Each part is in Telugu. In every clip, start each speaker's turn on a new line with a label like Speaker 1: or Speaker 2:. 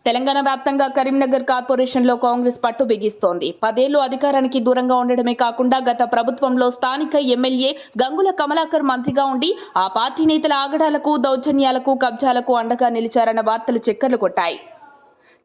Speaker 1: తెలంగాణ వ్యాప్తంగా కరీంనగర్ కార్పొరేషన్లో కాంగ్రెస్ పట్టు బిగిస్తోంది. 10 ఏళ్లు అధికారానికి దూరంగా ఉండడమే కాకుండా గత ప్రభుత్వంలో స్థానిక ఎమ్మెల్యే గంగుల కమలాకర్ మంత్రిగా ఉండి ఆ పార్టీ నేతల ఆగడాలకు, దౌర్జన్యాలకు, కబ్జాలకు అండగా నిలిచారన్న వార్తలు చక్కర్లు కొట్టాయి.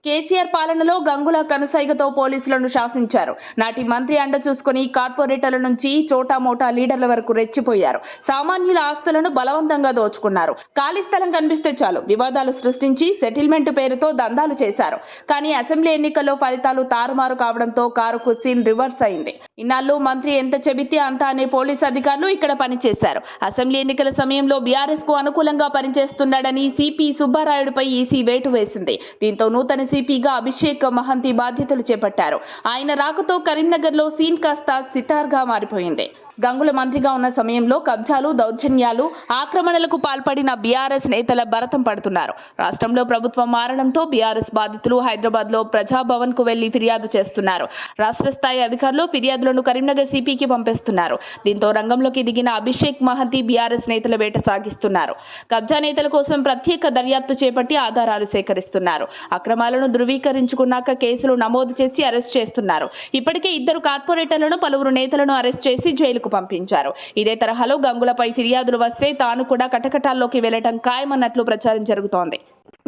Speaker 1: కేసీఆర్ పాలనలో గంగుల కనుసైగతో పోలీసులను శాసించారు. నాటి మంత్రి అండ చూసుకుని కార్పొరేటర్ల నుంచి చోటా మోటా లీడర్ల వరకు రెచ్చిపోయారు. సామాన్యుల ఆస్తులను బలవంతంగా దోచుకున్నారు. ఖాళీ స్థలం కనిపిస్తే చాలు వివాదాలు సృష్టించి సెటిల్మెంట్ పేరుతో దందాలు చేశారు. కానీ అసెంబ్లీ ఎన్నికల్లో ఫలితాలు తారుమారు కావడంతో కారుకు సీన్ రివర్స్ అయింది. ఇన్నాళ్ళు మంత్రి ఎంత చెబితే అంత అనే పోలీసు అధికారులు ఇక్కడ పనిచేశారు. అసెంబ్లీ ఎన్నికల సమయంలో బీఆర్ఎస్ కు అనుకూలంగా పనిచేస్తున్నాడని సిపి సుబ్బారాయుడుపై ఈసీ వేటు వేసింది. దీంతో నూతన సిపిగా అభిషేక్ మహంతి బాధ్యతలు చేపట్టారు. ఆయన రాకతో కరీంనగర్లో సీన్ కాస్త సితార్గా మారిపోయింది. గంగుల మంత్రిగా ఉన్న సమయంలో కబ్జాలు, దౌర్జన్యాలు, ఆక్రమణలకు పాల్పడిన బీఆర్ఎస్ నేతల భరతం పడుతున్నారు. రాష్ట్రంలో ప్రభుత్వం మారడంతో బీఆర్ఎస్ బాధితులు హైదరాబాద్లో ప్రజాభవన్ కు వెళ్లి ఫిర్యాదు చేస్తున్నారు. రాష్ట్ర స్థాయి అధికారులు ఫిర్యాదులను కరీంనగర్ సిపికి పంపిస్తున్నారు. దీంతో రంగంలోకి దిగిన అభిషేక్ మహంతి బీఆర్ఎస్ నేతల వేట సాగిస్తున్నారు. కబ్జా నేతల కోసం ప్రత్యేక దర్యాప్తు చేపట్టి ఆధారాలు సేకరిస్తున్నారు. అక్రమాలను ధృవీకరించుకున్నాక కేసులు నమోదు చేసి అరెస్ట్ చేస్తున్నారు. ఇప్పటికే 2 కార్పొరేటర్లను, పలువురు నేతలను అరెస్ట్ చేసి జైలుకు పంపించారు. ఇదే తరహాలో గంగులపై ఫిర్యాదులు వస్తే తాను కూడా కటకటాల్లోకి వెళ్లడం ఖాయమన్నట్లు ప్రచారం జరుగుతోంది.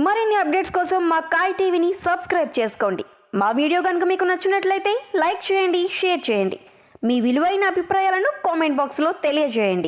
Speaker 2: మరిన్ని అప్డేట్స్ కోసం మా కాయ్ టీవీని సబ్స్క్రైబ్ చేసుకోండి. మా వీడియో కనుక మీకు నచ్చినట్లయితే లైక్ చేయండి, షేర్ చేయండి. మీ విలువైన అభిప్రాయాలను కామెంట్ బాక్స్లో తెలియజేయండి.